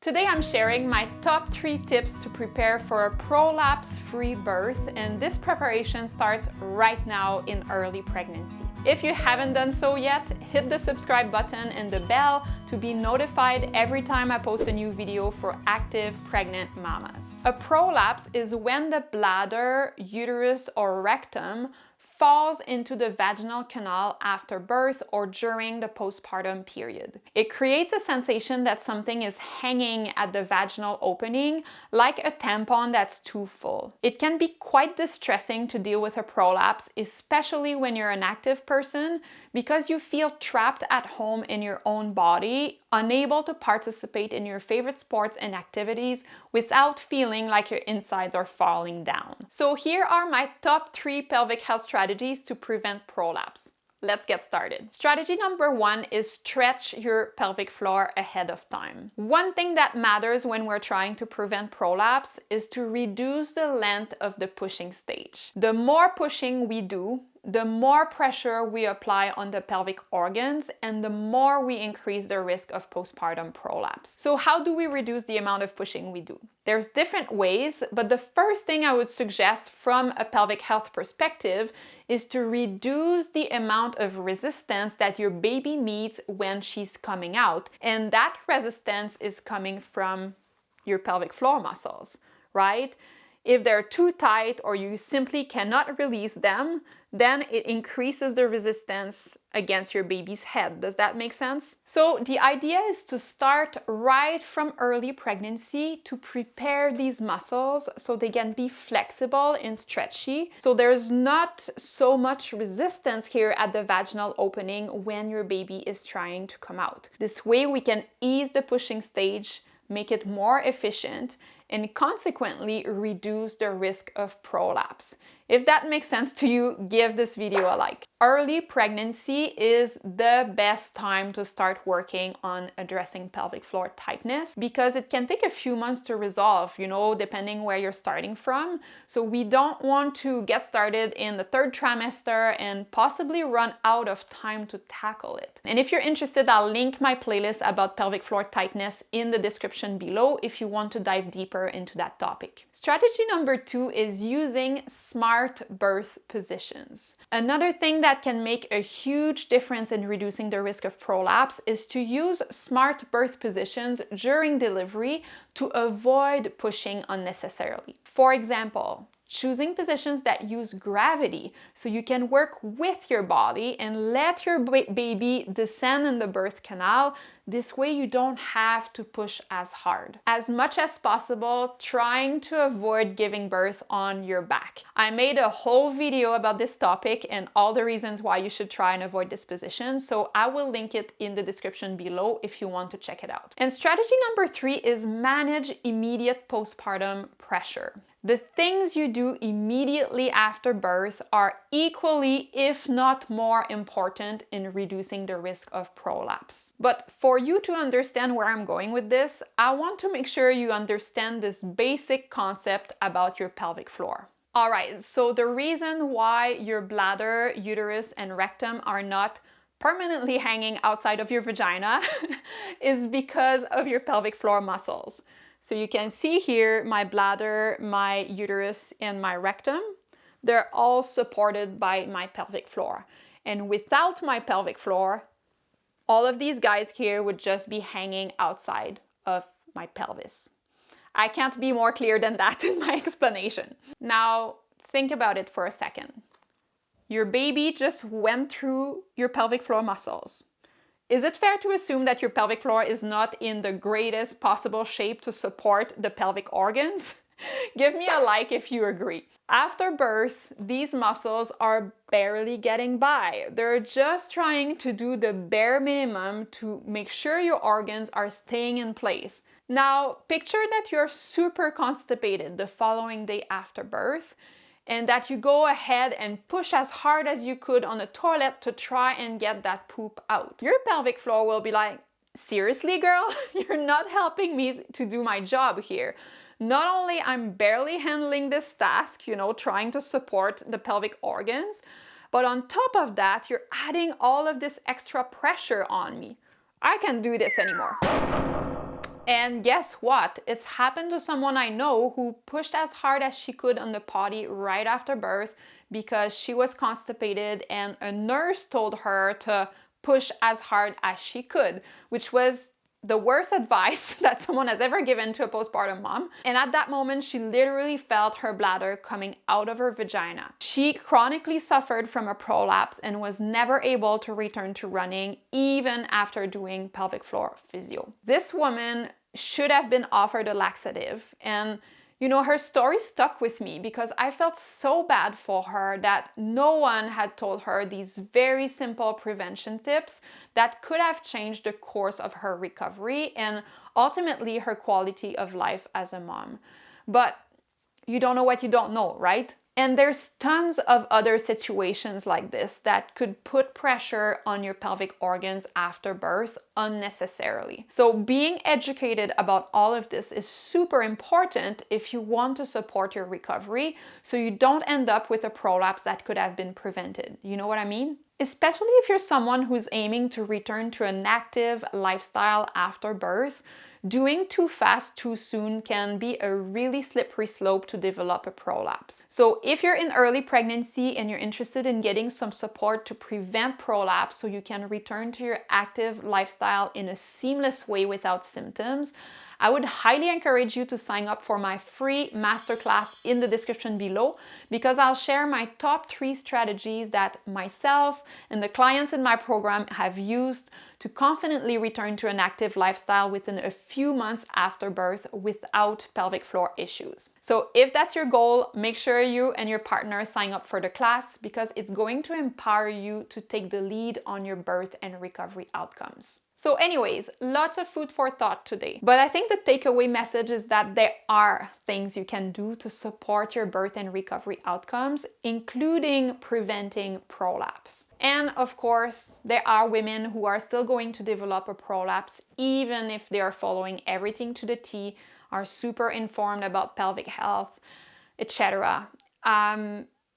Today I'm sharing my top 3 tips to prepare for a prolapse-free birth, and this preparation starts right now in early pregnancy. If you haven't done so yet, hit the subscribe button and the bell to be notified every time I post a new video for active pregnant mamas. A prolapse is when the bladder, uterus, or rectum falls into the vaginal canal after birth or during the postpartum period. It creates a sensation that something is hanging at the vaginal opening, like a tampon that's too full. It can be quite distressing to deal with a prolapse, especially when you're an active person, because you feel trapped at home in your own body, unable to participate in your favorite sports and activities without feeling like your insides are falling down. So here are my top 3 pelvic health strategies to prevent prolapse. Let's get started. Strategy number 1 is stretch your pelvic floor ahead of time. One thing that matters when we're trying to prevent prolapse is to reduce the length of the pushing stage. The more pushing we do, the more pressure we apply on the pelvic organs, and the more we increase the risk of postpartum prolapse. So how do we reduce the amount of pushing we do? There's different ways, but the first thing I would suggest from a pelvic health perspective is to reduce the amount of resistance that your baby meets when she's coming out. And that resistance is coming from your pelvic floor muscles, right? If they're too tight or you simply cannot release them, then it increases the resistance against your baby's head. Does that make sense? So the idea is to start right from early pregnancy to prepare these muscles so they can be flexible and stretchy. So there's not so much resistance here at the vaginal opening when your baby is trying to come out. This way we can ease the pushing stage, make it more efficient, and consequently reduce the risk of prolapse. If that makes sense to you, give this video a like. Early pregnancy is the best time to start working on addressing pelvic floor tightness because it can take a few months to resolve, depending where you're starting from. So we don't want to get started in the 3rd trimester and possibly run out of time to tackle it. And if you're interested, I'll link my playlist about pelvic floor tightness in the description below if you want to dive deeper into that topic. Strategy number 2 is using smart birth positions. Another thing that can make a huge difference in reducing the risk of prolapse is to use smart birth positions during delivery to avoid pushing unnecessarily. For example, choosing positions that use gravity so you can work with your body and let your baby descend in the birth canal. This way you don't have to push as hard. As much as possible, trying to avoid giving birth on your back. I made a whole video about this topic and all the reasons why you should try and avoid this position, so I will link it in the description below if you want to check it out. And strategy number 3 is manage immediate postpartum pressure. The things you do immediately after birth are equally, if not more important in reducing the risk of prolapse. But for you to understand where I'm going with this, I want to make sure you understand this basic concept about your pelvic floor. Alright, so the reason why your bladder, uterus, and rectum are not permanently hanging outside of your vagina is because of your pelvic floor muscles. So you can see here my bladder, my uterus, and my rectum. They're all supported by my pelvic floor. And without my pelvic floor, all of these guys here would just be hanging outside of my pelvis. I can't be more clear than that in my explanation. Now, think about it for a second. Your baby just went through your pelvic floor muscles. Is it fair to assume that your pelvic floor is not in the greatest possible shape to support the pelvic organs? Give me a like if you agree. After birth, these muscles are barely getting by. They're just trying to do the bare minimum to make sure your organs are staying in place. Now, picture that you're super constipated the following day after birth, and that you go ahead and push as hard as you could on the toilet to try and get that poop out. Your pelvic floor will be like, seriously, girl? You're not helping me to do my job here. Not only I'm barely handling this task, trying to support the pelvic organs, but on top of that, you're adding all of this extra pressure on me. I can't do this anymore. And guess what? It's happened to someone I know who pushed as hard as she could on the potty right after birth because she was constipated, and a nurse told her to push as hard as she could, which was the worst advice that someone has ever given to a postpartum mom. And at that moment, she literally felt her bladder coming out of her vagina. She chronically suffered from a prolapse and was never able to return to running even after doing pelvic floor physio. This woman should have been offered a laxative, and her story stuck with me because I felt so bad for her that no one had told her these very simple prevention tips that could have changed the course of her recovery and ultimately her quality of life as a mom. But you don't know what you don't know, right? And there's tons of other situations like this that could put pressure on your pelvic organs after birth unnecessarily. So being educated about all of this is super important if you want to support your recovery so you don't end up with a prolapse that could have been prevented. You know what I mean? Especially if you're someone who's aiming to return to an active lifestyle after birth, doing too fast too soon can be a really slippery slope to develop a prolapse. So if you're in early pregnancy and you're interested in getting some support to prevent prolapse so you can return to your active lifestyle in a seamless way without symptoms, I would highly encourage you to sign up for my free masterclass in the description below, because I'll share my top 3 strategies that myself and the clients in my program have used to confidently return to an active lifestyle within a few months after birth without pelvic floor issues. So if that's your goal, make sure you and your partner sign up for the class, because it's going to empower you to take the lead on your birth and recovery outcomes. So anyways, lots of food for thought today. But I think the takeaway message is that there are things you can do to support your birth and recovery outcomes, including preventing prolapse. And of course, there are women who are still going to develop a prolapse even if they are following everything to the T, are super informed about pelvic health, etc.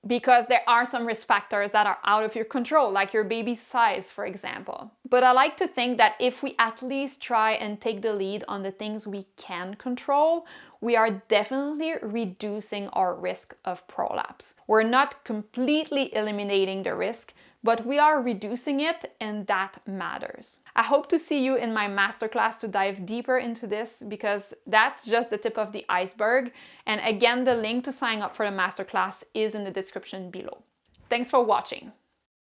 Because there are some risk factors that are out of your control, like your baby's size, for example. But I like to think that if we at least try and take the lead on the things we can control, we are definitely reducing our risk of prolapse. We're not completely eliminating the risk, but we are reducing it, and that matters. I hope to see you in my masterclass to dive deeper into this, because that's just the tip of the iceberg. And again, the link to sign up for the masterclass is in the description below. Thanks for watching.